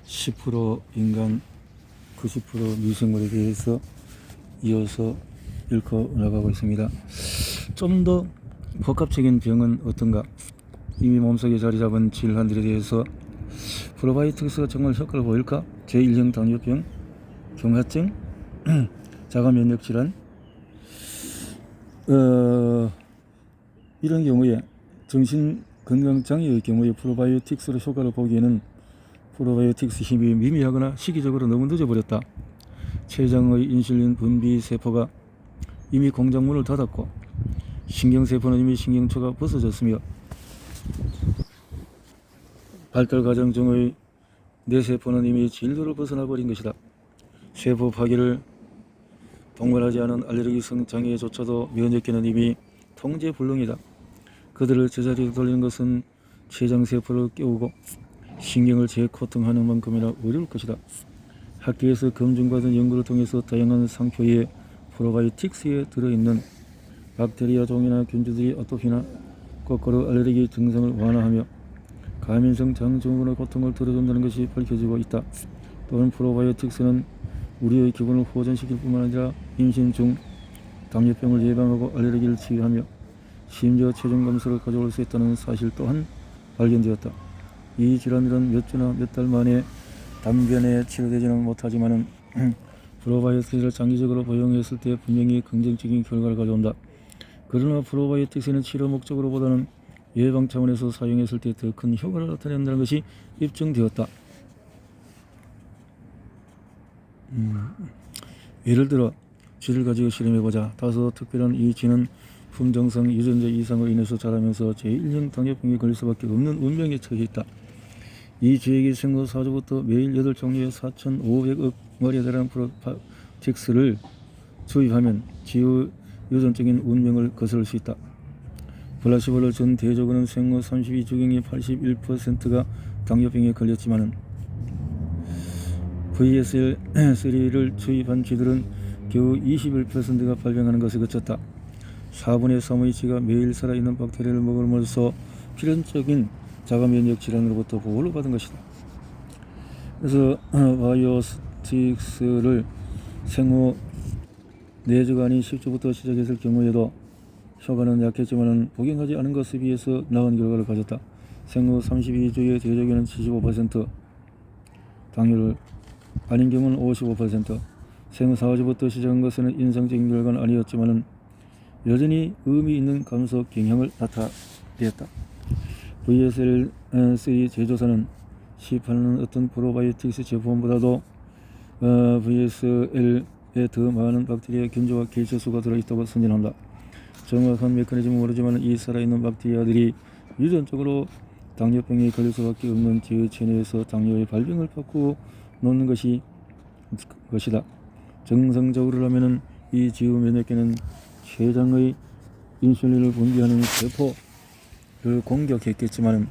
10% 인간, 90% 미생물에 대해서 이어서 읽어 나가고 있습니다. 좀 더 복합적인 병은 어떤가? 이미 몸속에 자리 잡은 질환들에 대해서 프로바이오틱스가 정말 효과를 보일까? 제1형 당뇨병, 경화증, 자가면역질환, 이런 경우에 정신건강장애의 경우에 프로바이오틱스로 효과를 보기에는 프로바이오틱스 힘이 미미하거나 시기적으로 너무 늦어버렸다. 췌장의 인슐린 분비 세포가 이미 공장문을 닫았고 신경세포는 이미 신경초가 벗어졌으며 발달 과정 중의 뇌세포는 이미 진도를 벗어나 버린 것이다. 세포 파괴를 동반하지 않은 알레르기성 장애조차도 면역계는 이미 통제 불능이다. 그들을 제자리로 돌리는 것은 췌장세포를 깨우고 신경을 재코팅하는 만큼이나 어려울 것이다. 학계에서 검증받은 연구를 통해서 다양한 상표의 프로바이오틱스에 들어있는 박테리아 종이나 균주들이 아토피나 거꾸로 알레르기 증상을 완화하며 감염성 장증후군의 고통을 덜어준다는 것이 밝혀지고 있다. 또한 프로바이오틱스는 우리의 기분을 호전시킬 뿐만 아니라 임신 중 당뇨병을 예방하고 알레르기를 치유하며 심지어 체중 감소를 가져올 수 있다는 사실 또한 발견되었다. 이 질환들은 몇 주나 몇 달 만에 단변에 치료되지는 못하지만 프로바이오틱스를 장기적으로 복용했을 때 분명히 긍정적인 결과를 가져온다. 그러나 프로바이오틱스는 치료 목적으로보다는 예방 차원에서 사용했을 때 더 큰 효과를 나타낸다는 것이 입증되었다. 예를 들어 쥐를 가지고 실험해보자. 다소 특별한 이 쥐는 품종상 유전자 이상으로 인해서 자라면서 제1형 당뇨병에 걸릴 수밖에 없는 운명에 처해 있다. 이 쥐에게 생후 4주부터 매일 8종류의 4,500억 마리에 달하는 프로바이오틱스를 주입하면 쥐의 유전적인 운명을 거스를 수 있다. 플라시보를 준 대조군은 생후 32주경의 81%가 당뇨병에 걸렸지만 VSL3를 주입한 쥐들은 겨우 21%가 발병하는 것을 그쳤다. 4분의 3의 쥐가 매일 살아있는 박테리아를 먹음으로써 필연적인 자가면역 질환으로부터 보호를 받은 것이다. 그래서 바이오틱스를 생후 4주가 아닌 10주부터 시작했을 경우에도 효과는 약했지만 복용하지 않은 것에 비해서 나은 결과를 가졌다. 생후 32주의 대조균은 75%, 당뇨를 아닌 경우는 55%, 생후 4주부터 시작한 것에는 인상적인 결과는 아니었지만 여전히 의미 있는 감소 경향을 나타냈다. VSL3 제조사는 시판하는 어떤 프로바이오틱스 제품보다도 VSL에 더 많은 박테리아 균주와 개체수가 들어있다고 선전한다. 정확한 메커니즘은 모르지만 이 살아있는 박테리아들이 유전적으로 당뇨병에 걸릴 수밖에 없는 제 체내에서 당뇨의 발병을 바꾸어 놓는 것이다. 정상적으로라면 이 지우 면역계는 췌장의 인슐린을 분비하는 세포를 공격했겠지만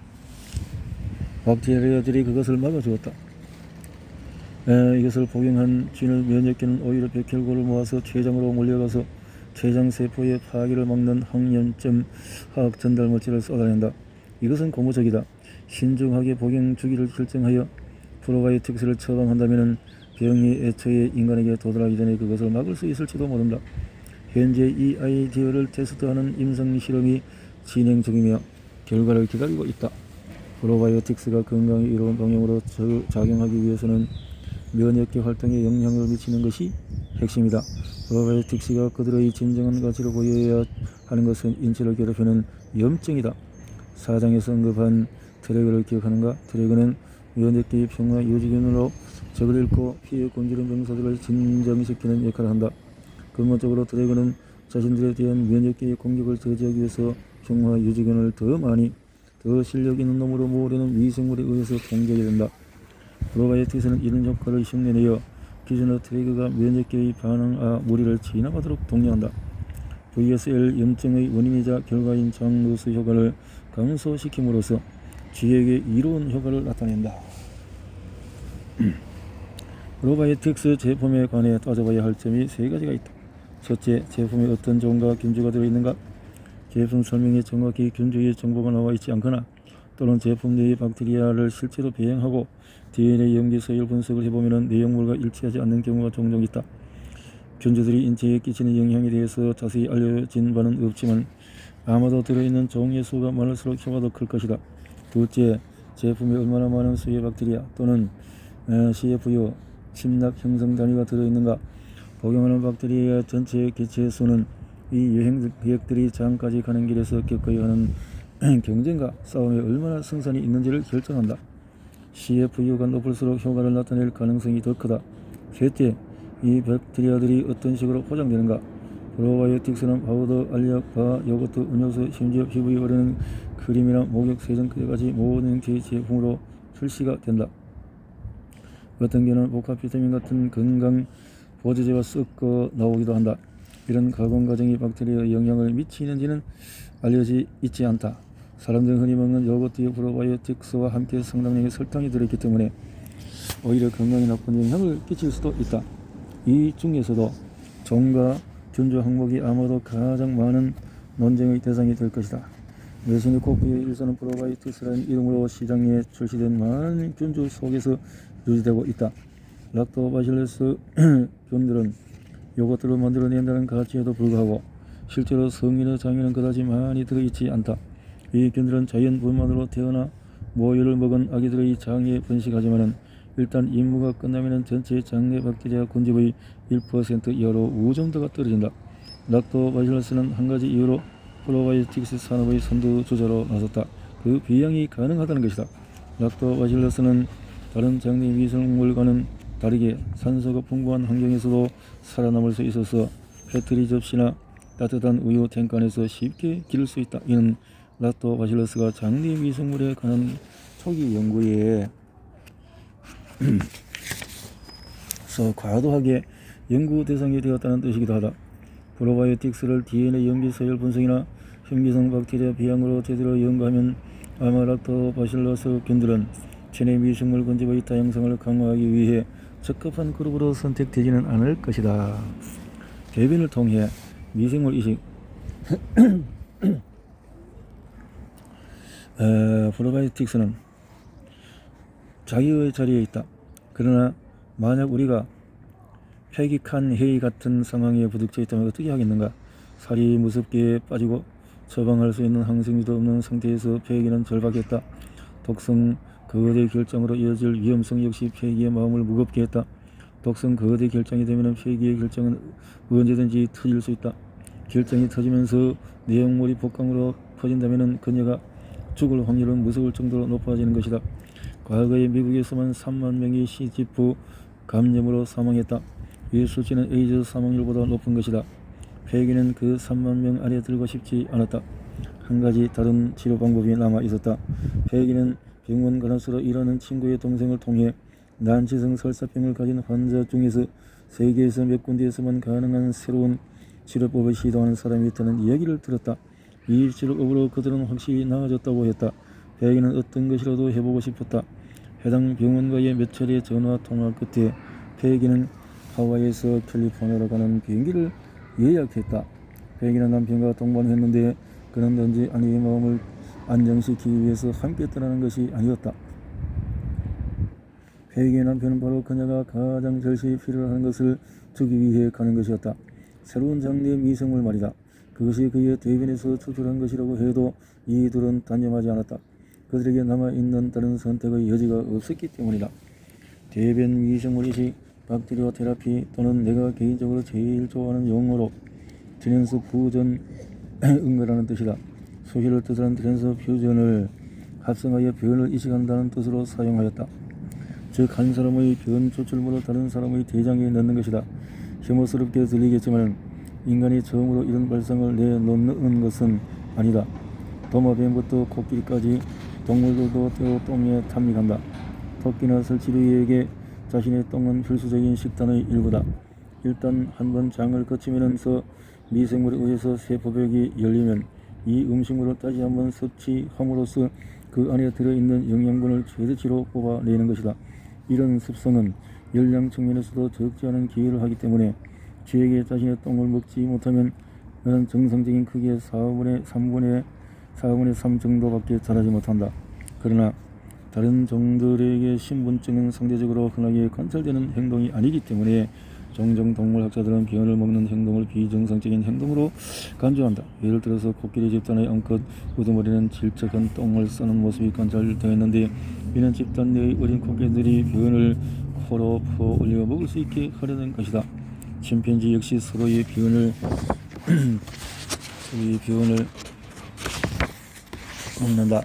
박테리아들이 그것을 막아주었다. 이것을 복용한 쥐는 면역계는 오히려 백혈구를 모아서 췌장으로 몰려가서 췌장세포의 파괴를 막는 항염증 화학 전달 물질을 쏟아낸다. 이것은 고무적이다. 신중하게 복용 주기를 결정하여 프로바이오틱스를 처방한다면 병이 애초에 인간에게 도달하기 전에 그것을 막을 수 있을지도 모른다. 현재 이 아이디어를 테스트하는 임상 실험이 진행 중이며 결과를 기다리고 있다. 프로바이오틱스가 건강에 이로운 방향으로 작용하기 위해서는 면역계 활동에 영향을 미치는 것이 핵심이다. 프로바이오틱스가 그들의 진정한 가치를 보여야 하는 것은 인체를 괴롭히는 염증이다. 4장에서 언급한 트래그를 기억하는가? 트래그는 면역계의 평화 유지균으로 적을 잃고 피해 곤지른 병사들을 진정시키는 역할을 한다. 근본적으로 트래그는 자신들에 대한 면역계의 공격을 저지하기 위해서 평화 유지균을 더 많이 더 실력 있는 놈으로 모으려는 미생물에 의해서 통제하게 된다. 프로바이오틱스는 이런 효과를 흉내내어 기존의 트래그가 면역계의 반응 무리를 진압하도록 독려한다. VSL 염증의 원인이자 결과인 장루스 효과를 감소시킴으로써 쥐에게 이로운 효과를 나타낸다. 프로바이오틱스 제품에 관해 따져봐야 할 점이 3가지가 있다. 첫째, 제품에 어떤 종과 균주가 들어있는가? 제품 설명에 정확히 균주의 정보가 나와 있지 않거나 또는 제품 내의 박테리아를 실제로 배양하고 DNA 염기 서열 분석을 해보면 내용물과 일치하지 않는 경우가 종종 있다. 균주들이 인체에 끼치는 영향에 대해서 자세히 알려진 바는 없지만 아마도 들어있는 종의 수가 많을수록 효과도 클 것이다. 둘째, 제품에 얼마나 많은 수의 박테리아 또는 CFU 침략 형성 단위가 들어있는가. 복용하는 박테리아 전체 개체 수는 이 여행 계획들이 장까지 가는 길에서 겪어야 하는 경쟁과 싸움에 얼마나 승산이 있는지를 결정한다. CFU가 높을수록 효과를 나타낼 가능성이 더 크다. 셋째, 이 박테리아들이 어떤 식으로 포장되는가. 프로바이오틱스는 파우더, 알약, 바, 요거트, 음료수, 심지어 피부에 바르는 크림이나 목욕, 세정크림까지 모든 형태의 제품으로 출시가 된다. 어떤 경우는 복합 비타민 같은 건강 보조제가 섞어 나오기도 한다. 이런 가공 과정이 박테리아에 영향을 미치는지는 알려져 있지 않다. 사람들이 흔히 먹는 요거트에 프로바이오틱스와 함께 상당량의 설탕이 들어있기 때문에 오히려 건강에 나쁜 영향을 끼칠 수도 있다. 이 중에서도 종과 균주 항목이 아마도 가장 많은 논쟁의 대상이 될 것이다. 메시니 코프의 일선은 프로바이오틱스라는 이름으로 시장에 출시된 많은 균주 속에서 유지되고 있다. 락토바실러스 균들은 요거트를 만들어낸다는 가치에도 불구하고 실제로 성인의 장에는 그다지 많이 들어있지 않다. 이 균들은 자연 분만으로 태어나 모유를 먹은 아기들의 장에 번식하지만 일단 임무가 끝나면 전체 장내 박테리아 군집의 1% 이하로 우정도가 떨어진다. 락토바실러스는 한 가지 이유로 프로바이오틱스 산업의 선두주자로 나섰다. 그 비양이 가능하다는 것이다. 락토바실러스는 다른 장내 미생물과는 다르게 산소가 풍부한 환경에서도 살아남을 수 있어서 패트리 접시나 따뜻한 우유 탱크 안에서 쉽게 기를 수 있다. 이는 락토바실러스가 장내 미생물에 관한 초기 연구에 과도하게 연구 대상이 되었다는 뜻이기도 하다. 프로바이오틱스를 DNA 염기 서열 분석이나 흉기성 박테리아 비양으로 제대로 연구하면 아마 락토바실러스 균들은 체내 미생물 군집의 다양성을 강화하기 위해 적합한 그룹으로 선택되지는 않을 것이다. 배변을 통해 미생물 이식 프로바이오틱스는 자기의 자리에 있다. 그러나 만약 우리가 폐기칸 해이 같은 상황에 부딪혀 있다면 어떻게 하겠는가. 살이 무섭게 빠지고 처방할 수 있는 항생제도 없는 상태에서 폐기는 절박했다. 독성 거대 결장으로 이어질 위험성 역시 폐기의 마음을 무겁게 했다. 독성 거대 결장이 되면 폐기의 결장은 언제든지 터질 수 있다. 결장이 터지면서 내용물이 복강으로 퍼진다면 그녀가 죽을 확률은 무서울 정도로 높아지는 것이다. 과거에 미국에서만 3만 명이 C지프 감염으로 사망했다. 이 수치는 에이즈 사망률보다 높은 것이다. 폐기는 그 3만 명 안에 들고 싶지 않았다. 한 가지 다른 치료 방법이 남아 있었다. 폐기는 병원 간호사로 일하는 친구의 동생을 통해 난치성 설사병을 가진 환자 중에서 세계에서 몇 군데에서만 가능한 새로운 치료법을 시도하는 사람이 있다는 이야기를 들었다. 이 치료법으로 그들은 확실히 나아졌다고 했다. 폐기는 어떤 것이라도 해보고 싶었다. 해당 병원과의 몇 차례 전화 통화 끝에 폐기는 하와이에서 캘리포니아로 가는 비행기를 예약했다. 폐기는 남편과 동반했는데 그는 언제 아내의 마음을 안정시키기 위해서 함께 떠나는 것이 아니었다. 폐기의 남편은 바로 그녀가 가장 절실히 필요한 것을 주기 위해 가는 것이었다. 새로운 장르의 미생물 말이다. 그것이 그의 대변에서 추출한 것이라고 해도 이들은 단념하지 않았다. 그들에게 남아있는 다른 선택의 여지가 없었기 때문이다. 대변 미생물 이식, 박테리아 테라피 또는 내가 개인적으로 제일 좋아하는 용어로 트랜스 퓨전 응거라는 뜻이다. 수시를 뜻하는 트랜스 퓨전을 합성하여 변을 이식한다는 뜻으로 사용하였다. 즉 한 사람의 변 추출물을 다른 사람의 대장에 넣는 것이다. 혐오스럽게 들리겠지만 인간이 처음으로 이런 발상을 내놓는 것은 아니다. 도마뱀부터 코끼리까지 동물들도 때로 똥에 탐닉한다. 토끼나 설치류에게 자신의 똥은 필수적인 식단의 일부다. 일단 한번 장을 거치면서 미생물에 의해서 세포벽이 열리면 이 음식물을 다시 한번 섭취함으로써 그 안에 들어있는 영양분을 최대치로 뽑아내는 것이다. 이런 습성은 열량 측면에서도 적지 않은 기여를 하기 때문에 쥐에게 자신의 똥을 먹지 못하면 그는 정상적인 크기의 4분의 3 정도밖에 자라지 못한다. 그러나 다른 종들에게 신분증은 상대적으로 흔하게 관찰되는 행동이 아니기 때문에 종종 동물학자들은 비원을 먹는 행동을 비정상적인 행동으로 간주한다. 예를 들어서 코끼리 집단의 암컷 우두머리는 질척한 똥을 싸는 모습이 관찰되었는데 이는 집단 내의 어린 코끼리들이 비원을 코로 퍼올려 먹을 수 있게 하려는 것이다. 침팬지 역시 서로의 비원을 먹는다.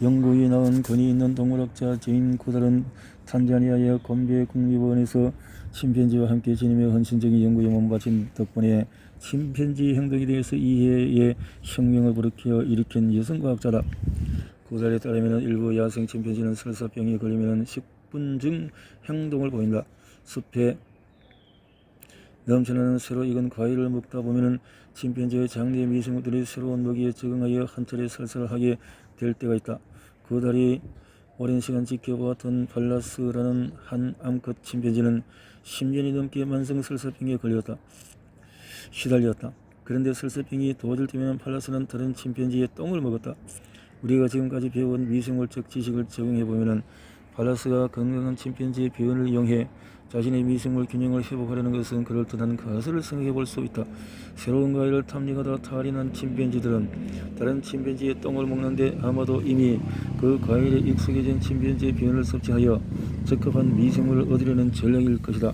영국이 낳은 권위 있는 동물학자 제인 고달은 탄자니아의 곰베 국립원에서 침팬지와 함께 지내며 헌신적인 연구에 몸바친 덕분에 침팬지 행동에 대해서 이해의 혁명을 일으킨 여성과학자다. 고달에 따르면 일부 야생 침팬지는 설사병에 걸리면 식분증 행동을 보인다. 숲에 넘쳐나는 새로 익은 과일을 먹다 보면 침팬지의 장내 미생물들이 새로운 먹이에 적응하여 한 차례 설사하게 될 때가 있다. 고달이 오랜 시간 지켜보았던 팔라스라는 한 암컷 침팬지는 10년이 넘게 만성 설사병에 시달렸다. 그런데 설사병이 도와줄 때면 팔라스는 다른 침팬지의 똥을 먹었다. 우리가 지금까지 배운 미생물적 지식을 적용해보면 팔라스가 건강한 침팬지의 비원을 이용해 자신의 미생물 균형을 회복하려는 것은 그럴듯한 가설을 생각해 볼 수 있다. 새로운 과일을 탐닉하다 탈인한 침팬지들은 다른 침팬지의 똥을 먹는데 아마도 이미 그 과일에 익숙해진 침팬지의 비원을 섭취하여 적합한 미생물을 얻으려는 전략일 것이다.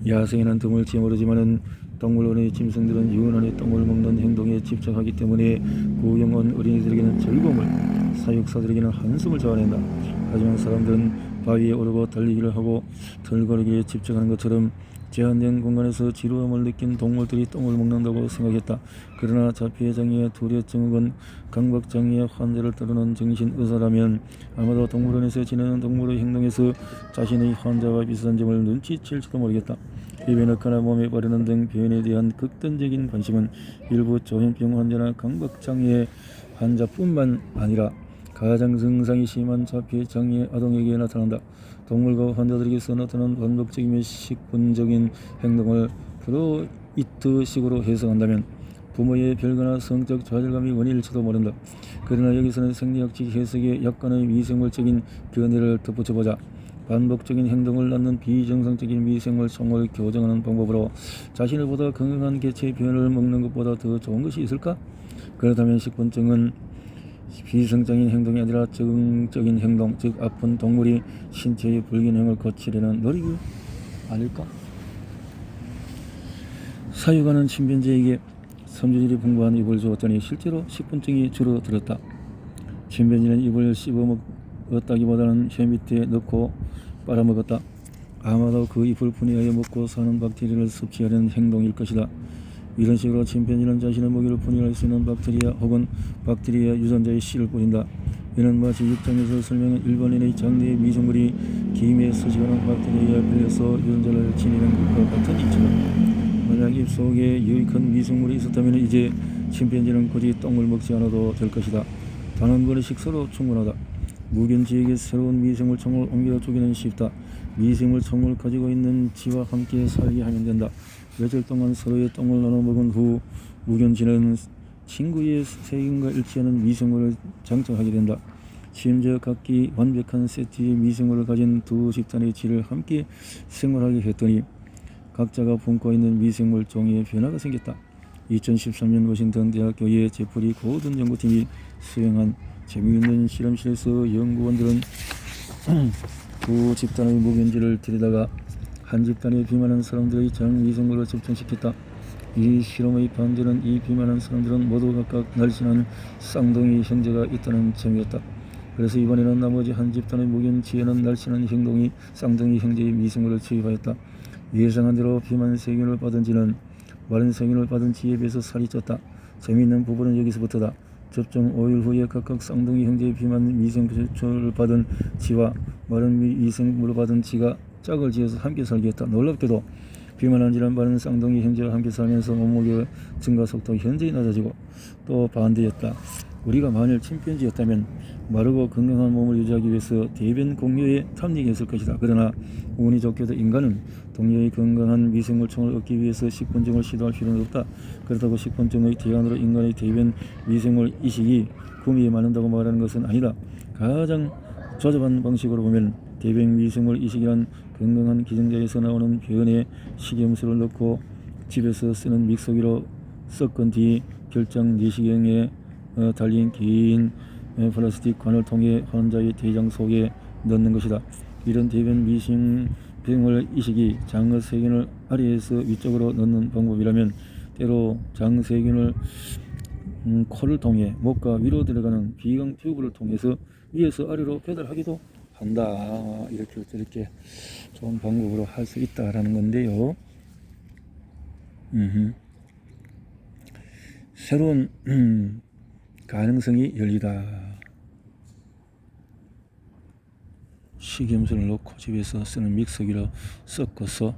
야생에는 드물지 모르지만은 동물원의 짐승들은 유난히 똥을 먹는 행동에 집착하기 때문에 구경 온 어린이들에게는 즐거움을, 사육사들에게는 한숨을 자아낸다. 하지만 사람들은 바위에 오르고 달리기를 하고 털거리기에 집착하는 것처럼 제한된 공간에서 지루함을 느낀 동물들이 똥을 먹는다고 생각했다. 그러나 자폐장애, 두려증후군, 강박장애 환자를 따르는 정신의사라면 아마도 동물원에서 지내는 동물의 행동에서 자신의 환자와 비슷한 점을 눈치챌지도 모르겠다. 입에 넣거나 몸에 바르는 등 표현에 대한 극단적인 관심은 일부 조현병 환자나 강박장애 환자뿐만 아니라 가장 증상이 심한 자폐장애 아동에게 나타난다. 동물과 환자들에게서 나타나는 반복적이며 식분적인 행동을 프로이트식으로 해석한다면 부모의 별거나 성적 좌절감이 원인일지도 모른다. 그러나 여기서는 생리학적 해석에 약간의 미생물적인 견해를 덧붙여보자. 반복적인 행동을 낳는 비정상적인 미생물 총을 교정하는 방법으로 자신을 보다 건강한 개체의 변을 먹는 것보다 더 좋은 것이 있을까? 그렇다면 식분증은 비정상적인 행동이 아니라 적응적인 행동, 즉 아픈 동물이 신체의 불균형을 고치려는 노력이 아닐까? 사육하는 침팬지에게 섬유질이 풍부한 잎을 주었더니 실제로 식분증이 줄어들었다. 침팬지는 잎을 씹어먹었다기보다는 혀 밑에 넣고 빨아먹었다. 아마도 그 잎을 분해하여 먹고 사는 박테리아를 섭취하려는 행동일 것이다. 이런 식으로 침팬지는 자신의 먹이를 분해할 수 있는 박테리아 혹은 박테리아 유전자의 씨를 뿌린다. 이는 마치 6장에서 설명한 일반인의 장내의 미생물이 김에 서식하는 박테리아에 빌려서 유전자를 지니는 것과 같은 이치다. 만약 입 속에 유익한 미생물이 있었다면 이제 침팬지는 굳이 똥을 먹지 않아도 될 것이다. 단 한 번의 식사로 충분하다. 무견지에게 새로운 미생물총을 옮겨 주기는 쉽다. 미생물총을 가지고 있는 지와 함께 살게 하면 된다. 며칠 동안 서로의 똥을 나눠 먹은 후 무견지는 친구의 세균과 일치하는 미생물을 장착하게 된다. 심지어 각기 완벽한 세트의 미생물을 가진 두 집단의 지를 함께 생활하게 했더니 각자가 품고 있는 미생물 종의 변화가 생겼다. 2013년 워싱턴 대학교의 제프리 고든 연구팀이 수행한 재미있는 실험실에서 연구원들은 두 집단의 무견지를 들여다가 한 집단에 비만한 사람들의 장 미생물을 접종시켰다. 이 실험의 반전은 이 비만한 사람들은 모두 각각 날씬한 쌍둥이 형제가 있다는 점이었다. 그래서 이번에는 나머지 한 집단의 무견지에는 날씬한 쌍둥이 형제의 미생물을 투입하였다. 예상한 대로 비만 세균을 받은 지는 마른 세균을 받은 지에 비해서 살이 쪘다. 재미있는 부분은 여기서부터다. 접종 5일 후에 각각 쌍둥이 형제의 비만 미생물을 받은 지와 마른 미생물을 받은 지가 짝을 지어서 함께 살게 했다. 놀랍게도 비만한 지는 마른 쌍둥이 형제와 함께 살면서 몸무게 증가 속도가 현저히 낮아지고 또 반대였다. 우리가 만일 침팬지였다면 마르고 건강한 몸을 유지하기 위해서 대변 공유에 탐닉했을 것이다. 그러나 운이 좋게도 인간은 동료의 건강한 미생물총을 얻기 위해서 식본종을 시도할 필요는 없다. 그렇다고 식본종의 대안으로 인간의 대변 미생물 이식이 구미에 맞는다고 말하는 것은 아니다. 가장 조잡한 방식으로 보면 대변 미생물 이식이란 건강한 기증자에서 나오는 변에 식염수를 넣고 집에서 쓰는 믹서기로 섞은 뒤 결장 내시경에 달린 긴 플라스틱 관을 통해 환자의 대장 속에 넣는 것이다. 이런 대변 미생물 이식이 장의 세균을 아래에서 위쪽으로 넣는 방법이라면 때로 장 세균을 코를 통해 목과 위로 들어가는 비강 튜브를 통해서 위에서 아래로 배달하기도 한다. 이렇게 저렇게 좋은 방법으로 할 수 있다라는 건데요. 새로운 가능성이 열리다. 식염수를 넣고 집에서 쓰는 믹서기로 섞어서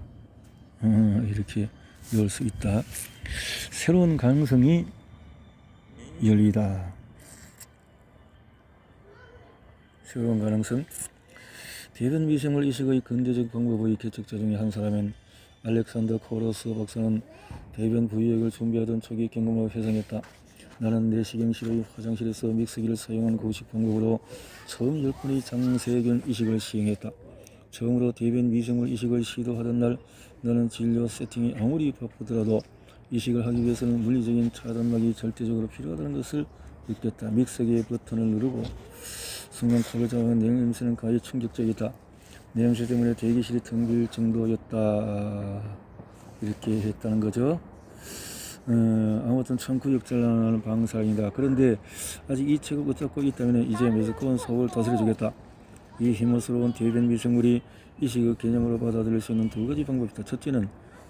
이렇게 넣을 수 있다. 새로운 가능성이 열리다. 새로운 가능성. 대변 미생물 이식의 근대적 방법의 개척자 중에 한 사람인 알렉산더 코러스 박사는 대변 부유액을 준비하던 초기 경험을 회상했다. 나는 내시경 시의 화장실에서 믹서기를 사용한 공식 방법으로 처음 10번의 장세균 이식을 시행했다. 처음으로 대변 미생물 이식을 시도하던 날 나는 진료 세팅이 아무리 바쁘더라도 이식을 하기 위해서는 물리적인 차단막이 절대적으로 필요하다는 것을 느꼈다. 믹서기의 버튼을 누르고 순간 코를 잡아낸 냄새는 가히 충격적이었다. 냄새 때문에 대기실이 텅 빌 정도였다. 이렇게 했다는 거죠. 아무튼 참 구역질나는 방사입니다. 그런데 아직 이 책을 붙잡고 있다면 이제 매스꺼운 속을 다스려주겠다. 이 혐오스러운 대변 미생물이 이식의 개념으로 받아들일 수 있는 두 가지 방법이다. 첫째는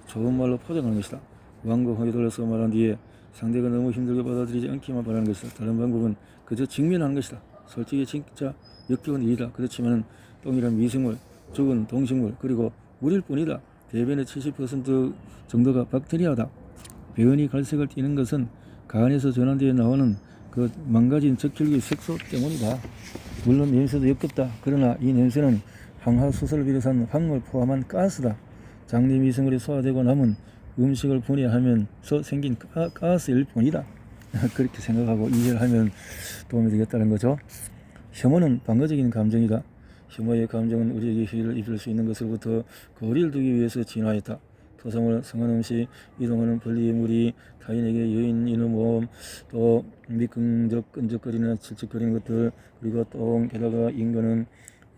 좋은 말로 포장하는 것이다. 완곡하게 돌려서 말한 뒤에 상대가 너무 힘들게 받아들이지 않기만 바라는 것이다. 다른 방법은 그저 직면하는 것이다. 솔직히 진짜 역겨운 일이다. 그렇지만 똥이란 미생물, 죽은 동식물, 그리고 물일 뿐이다. 대변의 70% 정도가 박테리아다. 변이 갈색을 띠는 것은 간에서 전환되어 나오는 그 망가진 적혈기 색소 때문이다. 물론 냄새도 역겹다. 그러나 이 냄새는 항하수소를 비롯한 황을 포함한 가스다. 장내 미생물이 소화되고 남은 음식을 분해하면서 생긴 가스일 뿐이다. 그렇게 생각하고 이해를 하면 도움이 되겠다는 거죠. 혐오는 방어적인 감정이다. 혐오의 감정은 우리에게 해를 입힐 수 있는 것으로부터 거리를 두기 위해서 진화했다. 토성을 성하는 시 이동하는 벌리의 무리, 타인에게 여인의 모험, 또 미끈적 끈적거리는 칠칙거리는 것들, 그리고 또 게다가 인간은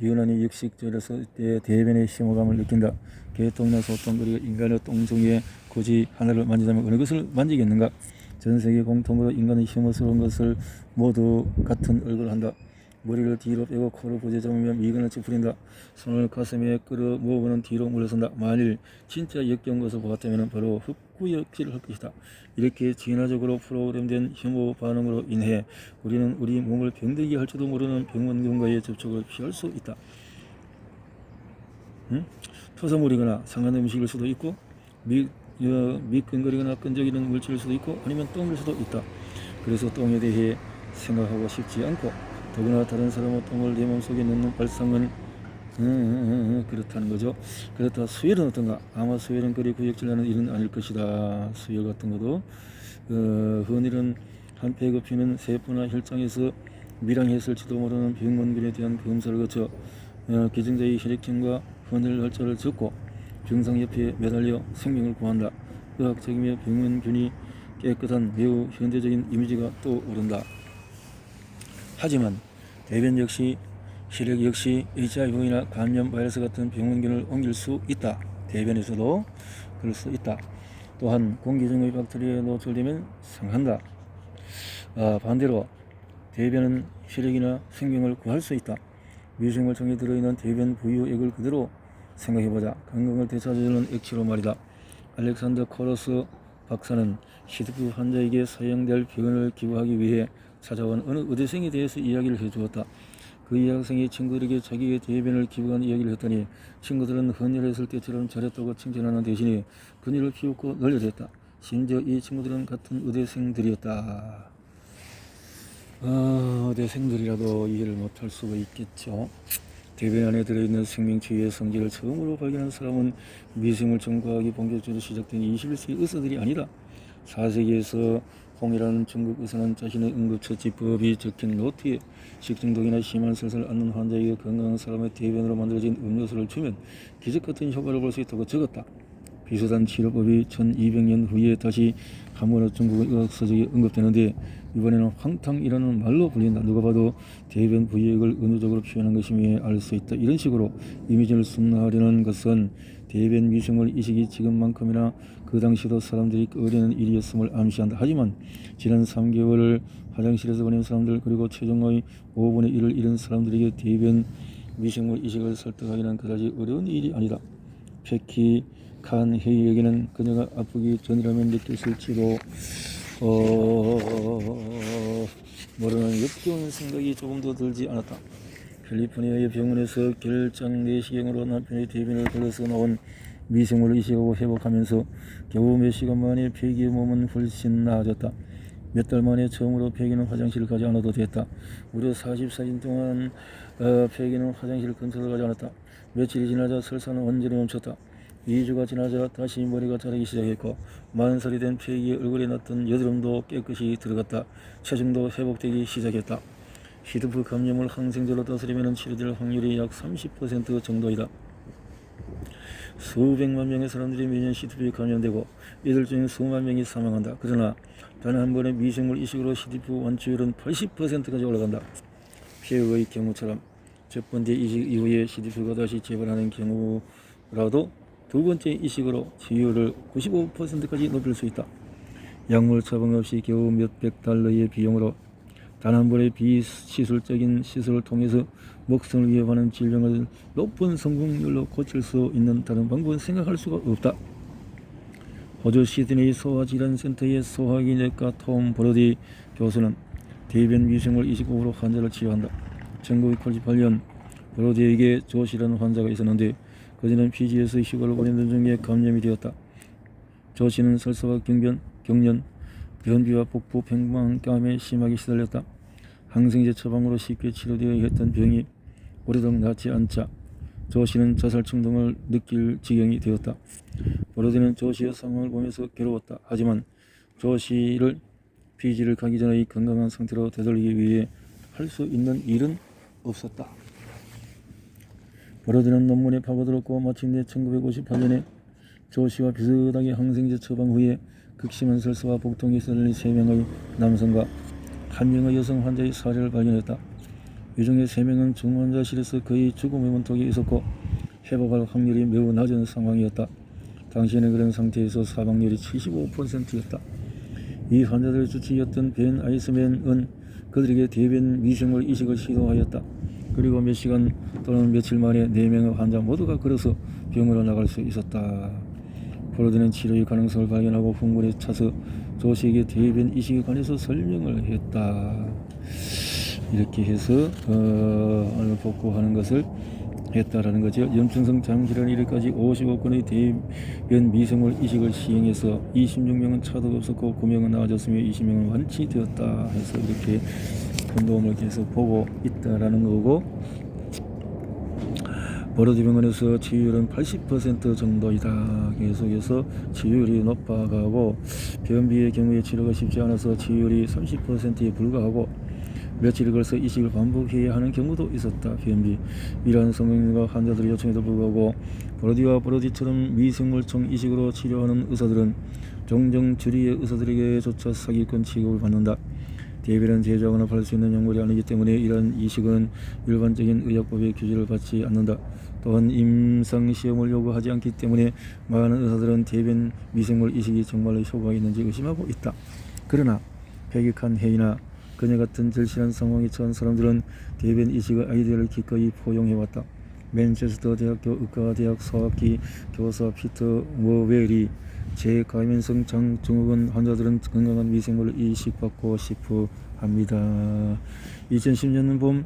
유난히 육식적이라서 때 대변의 혐오감을 느낀다. 개똥이나 소똥, 그리고 인간의 똥 중에 굳이 하나를 만지자면 어느 것을 만지겠는가? 전 세계 공통으로 인간의 혐오스러운 것을 모두 같은 얼굴을 한다. 머리를 뒤로 빼고 코를 부재잡으며 미간을 찌푸린다. 손을 가슴에 끌어 모으고는 뒤로 물러선다. 만일 진짜 역겨운 것을 보았다면 바로 흡구역질을 할 것이다. 이렇게 진화적으로 프로그램된 혐오 반응으로 인해 우리는 우리 몸을 병들게 할지도 모르는 병원균과의 접촉을 피할 수 있다. 토사물이거나 상한 음식일 수도 있고 미끈거리거나 끈적이는 물질일 수도 있고 아니면 똥일 수도 있다. 그래서 똥에 대해 생각하고 싶지 않고 더구나 다른 사람의 똥을 내 몸속에 넣는 발상은 그렇다는 거죠. 그렇다. 수혈은 어떤가? 아마 수혈은 그리 구역질나는 일은 아닐 것이다. 수혈 같은 것도 흔히는 한패 급히는 세포나 혈장에서 밀항했을지도 모르는 병원균에 대한 검사를 거쳐 기증자의 혈액형과 헌혈 날짜를 적고 병상 옆에 매달려 생명을 구한다. 의학적이며 병원균이 깨끗한 매우 현대적인 이미지가 떠오른다. 하지만 대변 역시 혈액 역시 HIV나 감염 바이러스 같은 병원균을 옮길 수 있다. 대변에서도 그럴 수 있다. 또한 공기 중의 박테리아에 노출되면 상한다. 반대로 대변은 혈액이나 생명을 구할 수 있다. 미생물청에 들어있는 대변 부유액을 그대로 생각해보자. 건강을 되찾아주는 액체로 말이다. 알렉산더 코러스 박사는 히드프 환자에게 사용될 병원을 기부하기 위해 찾아온 어느 의대생에 대해서 이야기를 해주었다. 그 의학생이 친구들에게 자기의 대변을 기부한 이야기를 했더니 친구들은 헌혈했을 때처럼 잘했다고 칭찬하는 대신에 그녀를 비웃고 놀려댔다. 심지어 이 친구들은 같은 의대생들이었다. 대생들이라도 이해를 못할 수가 있겠죠. 대변 안에 들어있는 생명체의 성질을 처음으로 발견한 사람은 미생물청 과학이 본격적으로 시작된 21세기 의사들이 아니다. 4세기에서 홍이라는 중국 의사는 자신의 응급처치법이 적힌 노트에 식중독이나 심한 설사를 앓는 환자에게 건강한 사람의 대변으로 만들어진 음료수를 주면 기적같은 효과를 볼 수 있다고 적었다. 비슷한 치료법이 1200년 후에 다시 한번더 중국의 의학서적에 언급되는데 이번에는 황탕이라는 말로 불린다. 누가 봐도 대변 부위액을 은유적으로 표현한 것임에 알 수 있다. 이런 식으로 이미지를 순화하려는 것은 대변 미생물 이식이 지금만큼이나 그 당시도 사람들이 꺼리는 일이었음을 암시한다. 하지만 지난 3개월을 화장실에서 보낸 사람들 그리고 최종의 5분의 1을 잃은 사람들에게 대변 미생물 이식을 설득하기는 그다지 어려운 일이 아니다. 패키 칸 헤이에게는 그녀가 아프기 전이라면 느꼈을지도 모르는 역겨운 생각이 조금도 들지 않았다. 캘리포니아의 병원에서 결장 내시경으로 남편의 대변을 걸러서 나온 미생물을 이식하고 회복하면서 겨우 몇 시간 만에 패기의 몸은 훨씬 나아졌다. 몇 달 만에 처음으로 패기는 화장실을 가지 않아도 됐다. 무려 44일 동안 패기는 화장실 근처를 가지 않았다. 며칠이 지나자 설사는 완전히 멈췄다. 2주가 지나자 다시 머리가 자라기 시작했고 40살이 된 패기의 얼굴에 났던 여드름도 깨끗이 들어갔다. 체중도 회복되기 시작했다. 히드프 감염을 항생제로 다스리면 치료될 확률이 약 30% 정도이다. 수백만 명의 사람들이 매년 히드프에 감염되고 이들 중 수만 명이 사망한다. 그러나 단 한 번의 미생물 이식으로 히드프 완치율은 80%까지 올라간다. 폐의 경우처럼 첫 번째 이식 이후에 히드프가 다시 재발하는 경우라도 두 번째 이식으로 치유율을 95%까지 높일 수 있다. 약물 처방 없이 겨우 몇백 달러의 비용으로 단 한 번의 비시술적인 시술을 통해서 목성을 위협하는 질병을 높은 성공률로 고칠 수 있는 다른 방법은 생각할 수가 없다. 호주 시드니 소아질환센터의 소화기내과 톰 브로디 교수는 대변 미생물 이식 후로 환자를 치료한다. 1988년 브로디에게 조시라는 환자가 있었는데 그제는 피지에서 휴가를 보내는 중에 감염이 되었다. 조씨는 설사와 경련, 변비와 복부 팽만감에 심하게 시달렸다. 항생제 처방으로 쉽게 치료되어야 했던 병이 오래도록 낫지 않자 조씨는 자살 충동을 느낄 지경이 되었다. 브로디는 조씨의 상황을 보면서 괴로웠다. 하지만 조씨를 피지를 가기 전의 건강한 상태로 되돌리기 위해 할 수 있는 일은 없었다. 브로디는 논문에 파고들었고 마침내 1958년에 조씨와 비슷하게 항생제 처방 후에 극심한 설사와 복통이 시달린 3명의 남성과 1명의 여성 환자의 사례를 발견했다. 이 중에 3명은 중환자실에서 거의 죽음의 문턱에 있었고 회복할 확률이 매우 낮은 상황이었다. 당시에는 그런 상태에서 사망률이 75%였다. 이 환자들의 주치의였던 벤 아이스맨은 그들에게 대변 미생물 이식을 시도하였다. 그리고 몇 시간 또는 며칠 만에 4명의 환자 모두가 걸어서 병원으로 나갈 수 있었다. 브로디는 치료의 가능성을 발견하고 흥분에 차서 조씨에게 대변 이식에 관해서 설명을 했다. 이렇게 해서 복구하는 것을 했다라는 거죠. 염증성 장질환 이르까지 55건의 대변 미생물 이식을 시행해서 26명은 차도가 없었고 9명은 나아졌으며 20명은 완치되었다 해서 이렇게 큰 도움을 계속 보고 있다라는 거고, 브로디 병원에서 치유율은 80% 정도이다. 계속해서 치유율이 높아가고 변비의 경우에 치료가 쉽지 않아서 치유율이 30%에 불과하고 며칠을 걸쳐 이식을 반복해야 하는 경우도 있었다. 변비 이러한 성명과 환자들의 요청에도 불구하고 브로디와 브로디처럼 미생물청 이식으로 치료하는 의사들은 종종 주리의 의사들에게조차 사기꾼 취급을 받는다. 대변은 제조하거나 팔 수 있는 약물이 아니기 때문에 이러한 이식은 일반적인 의약법의 규제를 받지 않는다. 또한 임상시험을 요구하지 않기 때문에 많은 의사들은 대변 미생물 이식이 정말로 효과가 있는지 의심하고 있다. 그러나 패기칸 헤이나 그녀 같은 절실한 상황에 처한 사람들은 대변 이식의 아이디어를 기꺼이 포용해왔다. 맨체스터 대학교 의과대학 소아학기 교사 피터 워웰이 제가면성 장증후군 환자들은 건강한 미생물을 이식받고 싶어 합니다. 2010년 봄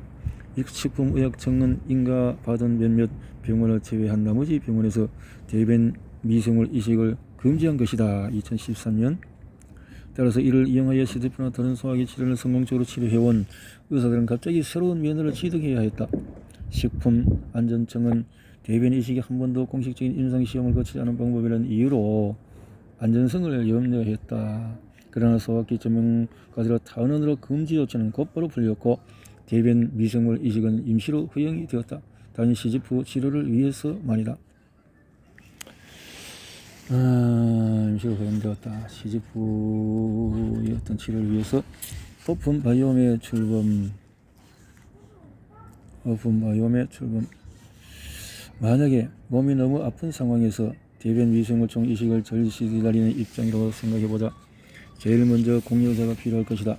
식품의약청은 인가받은 몇몇 병원을 제외한 나머지 병원에서 대변 미생물 이식을 금지한 것이다. 2013년 따라서 이를 이용하여 CTP나 다른 소화기 질환을 성공적으로 치료해온 의사들은 갑자기 새로운 면허를 취득해야 했다. 식품안전청은 대변 이식이 한 번도 공식적인 임상시험을 거치지 않은 방법이라는 이유로 안전성을 염려했다. 그러나 소화기 전문가들의 탄원으로 금지 조치는 곧바로 풀렸고 대변 미생물 이식은 임시로 허용이 되었다. 단 CGF 치료를 위해서만이다. 임시로 허용되었다. CGF의 어떤 치료를 위해서 오픈 바이옴의 출범. 만약에 몸이 너무 아픈 상황에서 대변 미생물종 이식을 절실히 기다리는 입장이라고 생각해보자. 제일 먼저 공여자가 필요할 것이다.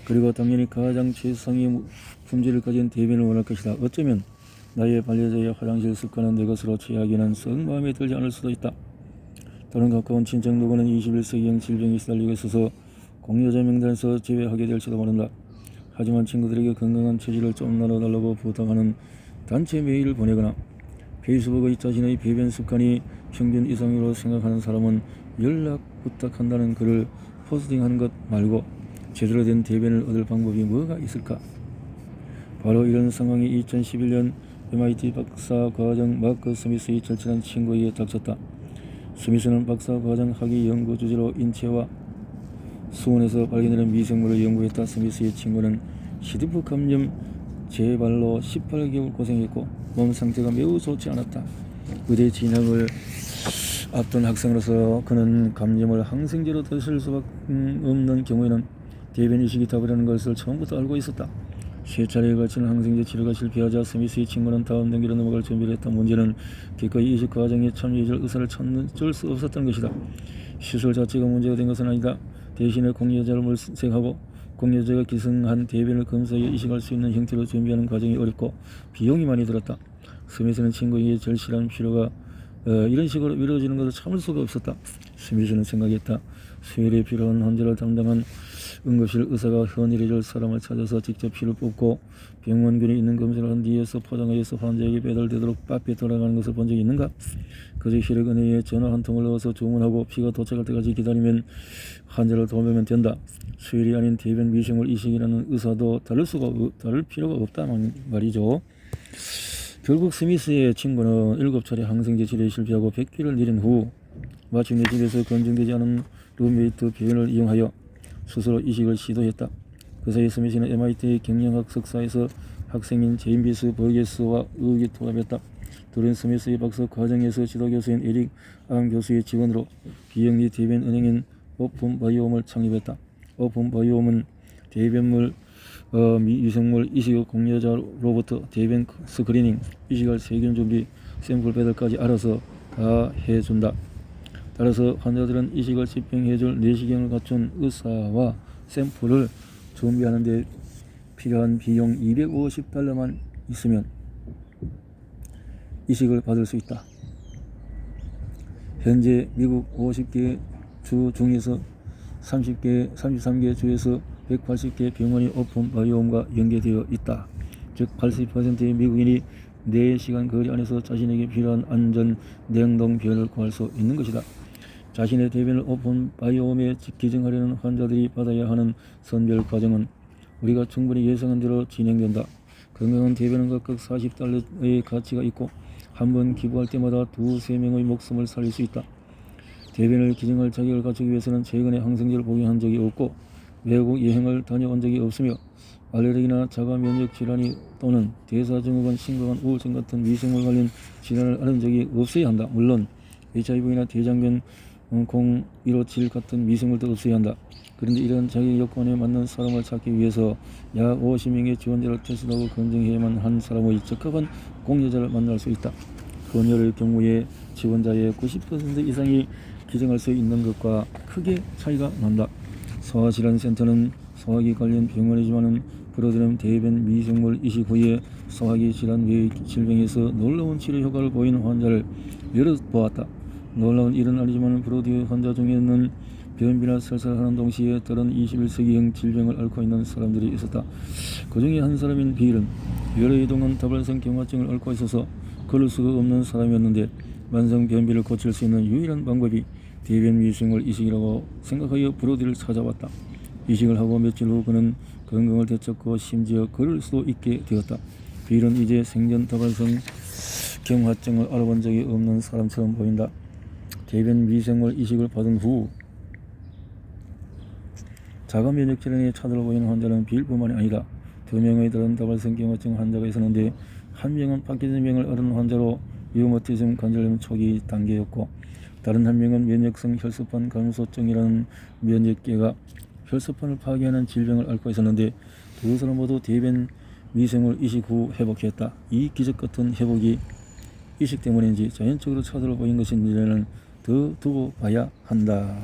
그리고 당연히 가장 최상위 품질을 가진 대변을 원할 것이다. 어쩌면 나의 반려자의 화장실 습관은 내 것으로 취하기는 썩 마음에 들지 않을 수도 있다. 또는 가까운 친척 누구는 21세기형 질병에 시달리고 있어서 공여자 명단에서 제외하게 될지도 모른다. 하지만 친구들에게 건강한 체질을 좀 나눠달라고 부탁하는 단체 메일을 보내거나 페이스북의 자신의 배변 습관이 평균 이상으로 생각하는 사람은 연락 부탁한다는 글을 포스팅하는 것 말고 제대로 된 대변을 얻을 방법이 뭐가 있을까? 바로 이런 상황이 2011년 MIT 박사과정 마크 스미스의 절친한 친구에게 닥쳤다. 스미스는 박사과정 학위 연구 주제로 인체와 수온에서 발견되는 미생물을 연구했다. 스미스의 친구는 CTP 감염 재발로 18개월 고생했고 몸 상태가 매우 좋지 않았다. 의대 진학을 앞둔 학생으로서 그는 감염을 항생제로 드실 수밖에 없는 경우에는 대변 이식이 답이라는 것을 처음부터 알고 있었다. 세 차례에 걸친 항생제 치료가 실패하자 스미스의 친구는 다음 단계로 넘어갈 준비를 했다. 문제는 기꺼이 이식 과정에 참여해줄 의사를 찾을 수 없었다는 것이다. 시술 자체가 문제가 된 것은 아니다. 대신에 공여자를 물색하고 공여자가 기승한 대변을 검사해 이식할 수 있는 형태로 준비하는 과정이 어렵고 비용이 많이 들었다. 스미스는 친구에게 절실한 필요가 이런 식으로 이루어지는 것을 참을 수가 없었다. 스미스는 생각했다. 수혈에 필요한 환자를 담당한 응급실 의사가 헌혈해줄 사람을 찾아서 직접 피를 뽑고 병원균이 있는 검사를 한 뒤에서 포장하여서 환자에게 배달되도록 앞에 돌아가는 것을 본 적이 있는가? 그저 혈액은행에 전화 한 통을 넣어서 주문하고 피가 도착할 때까지 기다리면 환자를 돌보면 된다. 수혈이 아닌 대변 미생물 이식이라는 의사도 다를 필요가 없다는 말이죠. 결국 스미스의 친구는 7차례 항생제 치료에 실패하고 100개를 내린 후 마침내 집에서 검증되지 않은 룸메이트 배변을 이용하여 스스로 이식을 시도했다. 그 사이 스미스는 MIT 경영학 석사에서 학생인 제임비스 버게스와 의기투합했다. 둘은 스미스의 박사 과정에서 지도교수인 에릭 안 교수의 지원으로 비영리 대변 은행인 오픈 바이옴을 창립했다. 오픈 바이옴은 대변물 미생물 이식 공여자로부터 대변 스크리닝, 이식할 세균 준비, 샘플 배달까지 알아서 다 해준다. 따라서 환자들은 이식을 집행해줄 내시경을 갖춘 의사와 샘플을 준비하는 데 필요한 비용 $250만 있으면 이식을 받을 수 있다. 현재 미국 50개 주 중에서 33개 주에서 180개 병원이 오픈 바이옴과 연계되어 있다. 즉 80%의 미국인이 4시간 거리 안에서 자신에게 필요한 안전 냉동별을 구할 수 있는 것이다. 자신의 대변을 오픈 바이옴에 기증하려는 환자들이 받아야 하는 선별 과정은 우리가 충분히 예상한 대로 진행된다. 건강한 대변은 각각 $40의 가치가 있고 한 번 기부할 때마다 2-3명의 목숨을 살릴 수 있다. 대변을 기증할 자격을 갖추기 위해서는 최근에 항생제를 복용한 적이 없고 외국 여행을 다녀온 적이 없으며 알레르기나 자가 면역 질환이 또는 대사증후군, 심각한 우울증 같은 미생물 관련 질환을 앓은 적이 없어야 한다. 물론 HIV나 대장균 0157 같은 미생물도 없어야 한다. 그런데 이런 자기 여건에 맞는 사람을 찾기 위해서 약 50명의 지원자를 테스트하고 검증해야만 한 사람의 적합한 공여자를 만날 수 있다. 헌혈의 경우에 지원자의 90% 이상이 기증할 수 있는 것과 크게 차이가 난다. 소아질환센터는 소화기 관련 병원이지만 프로드램 대변 미생물 이식 후에 소화기 질환 외의 질병에서 놀라운 치료 효과를 보인 환자를 여러 보았다. 놀라운 일은 아니지만 브로드 환자 중에는 변비나 설사하는 동시에 다른 21세기형 질병을 앓고 있는 사람들이 있었다. 그 중에 한 사람인 빌은 여러 동안 다발성 경화증을 앓고 있어서 걸을 수가 없는 사람이었는데 만성 변비를 고칠 수 있는 유일한 방법이 대변 위생을 이식이라고 생각하여 브로디를 찾아왔다. 이식을 하고 며칠 후 그는 건강을 되찾고 심지어 걸을 수도 있게 되었다. 빌은 이제 생전 다발성 경화증을 알아본 적이 없는 사람처럼 보인다. 대변 미생물 이식을 받은 후 자가 면역 질환에 차도를 보이는 환자는 빌뿐만이 아니다. 2명의 다른 다발성 경화증 환자가 있었는데 한 명은 파킨슨병을 앓은 환자로 류머티즘 관절염 초기 단계였고 다른 한 명은 면역성 혈소판 감소증이라는 면역계가 혈소판을 파괴하는 질병을 앓고 있었는데 두 사람 모두 대변 미생물 이식 후 회복했다. 이 기적 같은 회복이 이식 때문인지 자연적으로 차도를 보인 것인지는 더 두고 봐야 한다.